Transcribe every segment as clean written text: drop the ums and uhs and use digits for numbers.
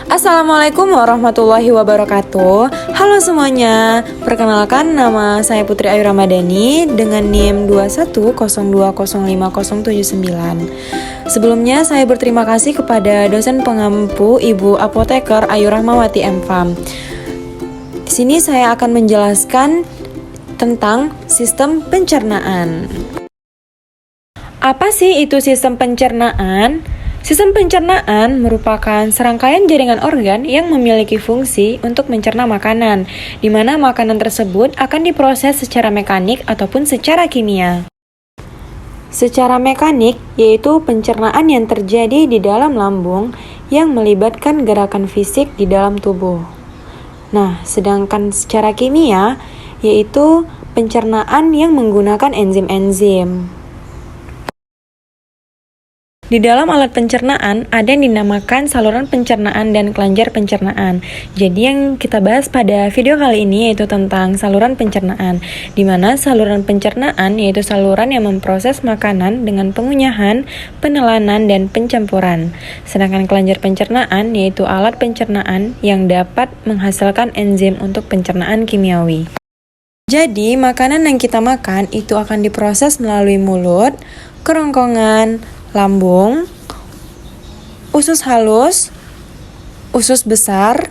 Assalamualaikum warahmatullahi wabarakatuh. Halo semuanya, perkenalkan nama saya Putri Ayu Ramadhani dengan NIM 2102050079. Sebelumnya saya berterima kasih kepada dosen pengampu Ibu Apoteker Ayu Rahmawati M.Fam. Di sini saya akan menjelaskan tentang sistem pencernaan. Apa sih itu sistem pencernaan? Sistem pencernaan merupakan serangkaian jaringan organ yang memiliki fungsi untuk mencerna makanan, di mana makanan tersebut akan diproses secara mekanik ataupun secara kimia. Secara mekanik, yaitu pencernaan yang terjadi di dalam lambung yang melibatkan gerakan fisik di dalam tubuh. Nah, sedangkan secara kimia, yaitu pencernaan yang menggunakan enzim-enzim. Di dalam alat pencernaan ada yang dinamakan saluran pencernaan dan kelenjar pencernaan. Jadi yang kita bahas pada video kali ini yaitu tentang saluran pencernaan, di mana saluran pencernaan yaitu saluran yang memproses makanan dengan pengunyahan, penelanan, dan pencampuran. Sedangkan kelenjar pencernaan yaitu alat pencernaan yang dapat menghasilkan enzim untuk pencernaan kimiawi. Jadi makanan yang kita makan itu akan diproses melalui mulut, kerongkongan, lambung, usus halus, usus besar,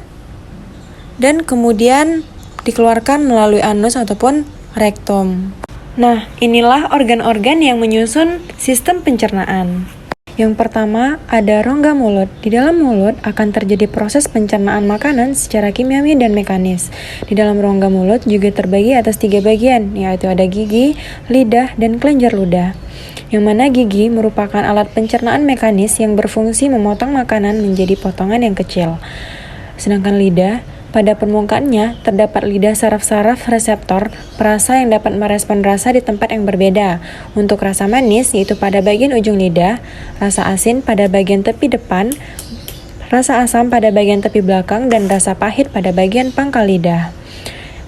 dan kemudian dikeluarkan melalui anus ataupun rektum. Nah, inilah organ-organ yang menyusun sistem pencernaan. Yang pertama, ada rongga mulut. Di dalam mulut akan terjadi proses pencernaan makanan secara kimiawi dan mekanis. Di dalam rongga mulut juga terbagi atas 3 bagian, yaitu ada gigi, lidah, dan kelenjar ludah. Yang mana gigi merupakan alat pencernaan mekanis yang berfungsi memotong makanan menjadi potongan yang kecil. Sedangkan lidah, pada permukaannya terdapat lidah saraf-saraf reseptor perasa yang dapat merespon rasa di tempat yang berbeda. Untuk rasa manis yaitu pada bagian ujung lidah, rasa asin pada bagian tepi depan, rasa asam pada bagian tepi belakang, dan rasa pahit pada bagian pangkal lidah.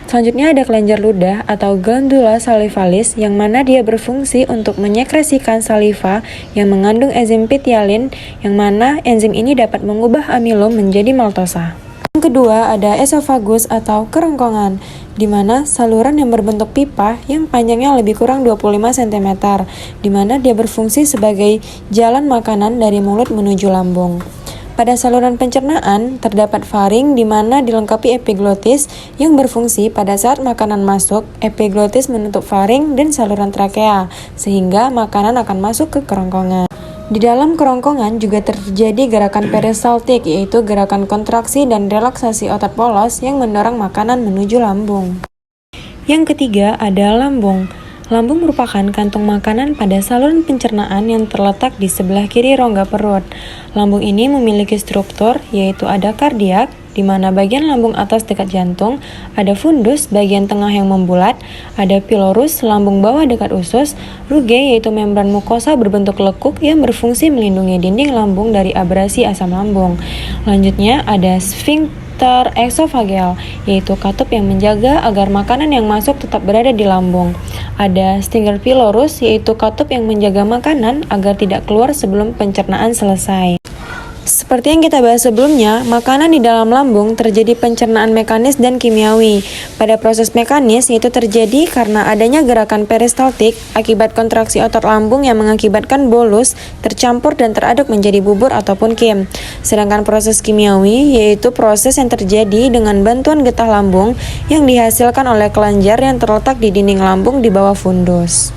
Selanjutnya ada kelenjar ludah atau glandula salivalis yang mana dia berfungsi untuk menyekresikan saliva yang mengandung enzim ptyalin yang mana enzim ini dapat mengubah amilum menjadi maltosa. Yang kedua ada esofagus atau kerongkongan, di mana saluran yang berbentuk pipa yang panjangnya lebih kurang 25 cm, di mana dia berfungsi sebagai jalan makanan dari mulut menuju lambung. Pada saluran pencernaan, terdapat faring di mana dilengkapi epiglotis yang berfungsi pada saat makanan masuk, epiglotis menutup faring dan saluran trakea, sehingga makanan akan masuk ke kerongkongan. Di dalam kerongkongan juga terjadi gerakan peristaltik, yaitu gerakan kontraksi dan relaksasi otot polos yang mendorong makanan menuju lambung. Yang ketiga ada lambung. Lambung merupakan kantung makanan pada saluran pencernaan yang terletak di sebelah kiri rongga perut. Lambung ini memiliki struktur yaitu ada kardiak, di mana bagian lambung atas dekat jantung, ada fundus bagian tengah yang membulat, ada pilorus lambung bawah dekat usus, rugae yaitu membran mukosa berbentuk lekuk yang berfungsi melindungi dinding lambung dari abrasi asam lambung. Lanjutnya ada sfinkter eksofageal, yaitu katup yang menjaga agar makanan yang masuk tetap berada di lambung. Ada stinger pylorus, yaitu katup yang menjaga makanan agar tidak keluar sebelum pencernaan selesai. Seperti yang kita bahas sebelumnya, makanan di dalam lambung terjadi pencernaan mekanis dan kimiawi. Pada proses mekanis, yaitu terjadi karena adanya gerakan peristaltik akibat kontraksi otot lambung yang mengakibatkan bolus tercampur dan teraduk menjadi bubur ataupun kim. Sedangkan proses kimiawi, yaitu proses yang terjadi dengan bantuan getah lambung yang dihasilkan oleh kelenjar yang terletak di dinding lambung di bawah fundus.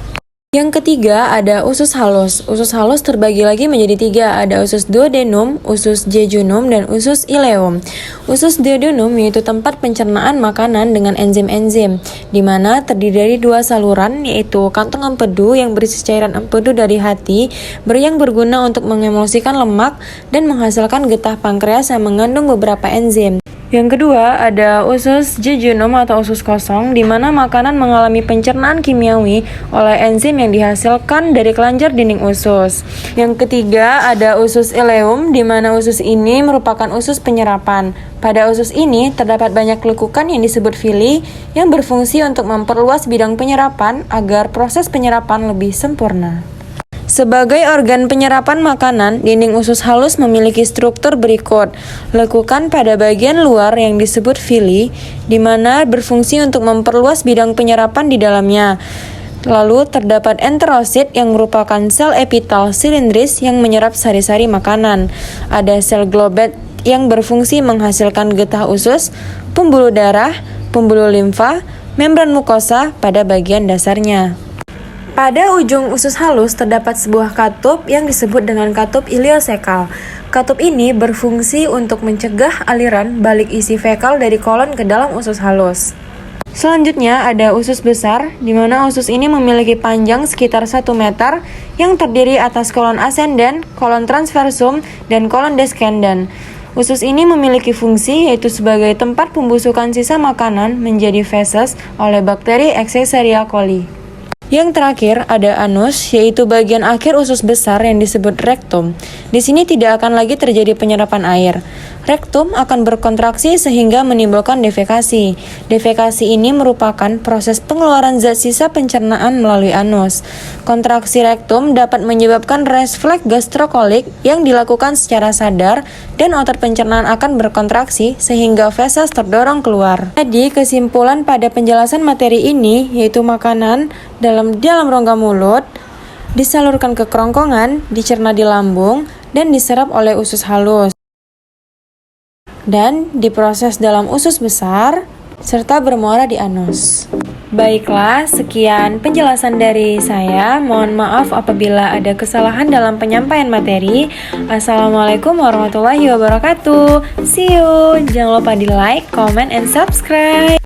Yang ketiga ada usus halus. Usus halus terbagi lagi menjadi 3, ada usus duodenum, usus jejunum, dan usus ileum. Usus duodenum yaitu tempat pencernaan makanan dengan enzim-enzim, di mana terdiri dari 2 saluran yaitu kantong empedu yang berisi cairan empedu dari hati, yang berguna untuk mengemulsikan lemak dan menghasilkan getah pankreas yang mengandung beberapa enzim. Yang kedua ada usus jejunum atau usus kosong, di mana makanan mengalami pencernaan kimiawi oleh enzim yang dihasilkan dari kelenjar dinding usus. Yang ketiga ada usus ileum, di mana usus ini merupakan usus penyerapan. Pada usus ini terdapat banyak lekukan yang disebut villi yang berfungsi untuk memperluas bidang penyerapan agar proses penyerapan lebih sempurna. Sebagai organ penyerapan makanan, dinding usus halus memiliki struktur berikut. Lekukan pada bagian luar yang disebut villi, di mana berfungsi untuk memperluas bidang penyerapan di dalamnya. Lalu terdapat enterosit yang merupakan sel epitel silindris yang menyerap sari-sari makanan. Ada sel globet yang berfungsi menghasilkan getah usus, pembuluh darah, pembuluh limfa, membran mukosa pada bagian dasarnya. Pada ujung usus halus terdapat sebuah katup yang disebut dengan katup iliosekal. Katup ini berfungsi untuk mencegah aliran balik isi fekal dari kolon ke dalam usus halus. Selanjutnya ada usus besar, di mana usus ini memiliki panjang sekitar 1 meter yang terdiri atas kolon ascendens, kolon transversum, dan kolon descendens. Usus ini memiliki fungsi yaitu sebagai tempat pembusukan sisa makanan menjadi feses oleh bakteri Escherichia coli. Yang terakhir ada anus, yaitu bagian akhir usus besar yang disebut rektum. Di sini tidak akan lagi terjadi penyerapan air. Rektum akan berkontraksi sehingga menimbulkan defekasi. Defekasi ini merupakan proses pengeluaran zat sisa pencernaan melalui anus. Kontraksi rektum dapat menyebabkan refleks gastrokolik yang dilakukan secara sadar dan otot pencernaan akan berkontraksi sehingga feses terdorong keluar. Jadi kesimpulan pada penjelasan materi ini yaitu makanan dalam rongga mulut disalurkan ke kerongkongan, dicerna di lambung, dan diserap oleh usus halus dan diproses dalam usus besar serta bermuara di anus. Baiklah, sekian penjelasan dari saya. Mohon maaf apabila ada kesalahan dalam penyampaian materi. Assalamualaikum warahmatullahi wabarakatuh. See you. Jangan lupa di like, comment, and subscribe.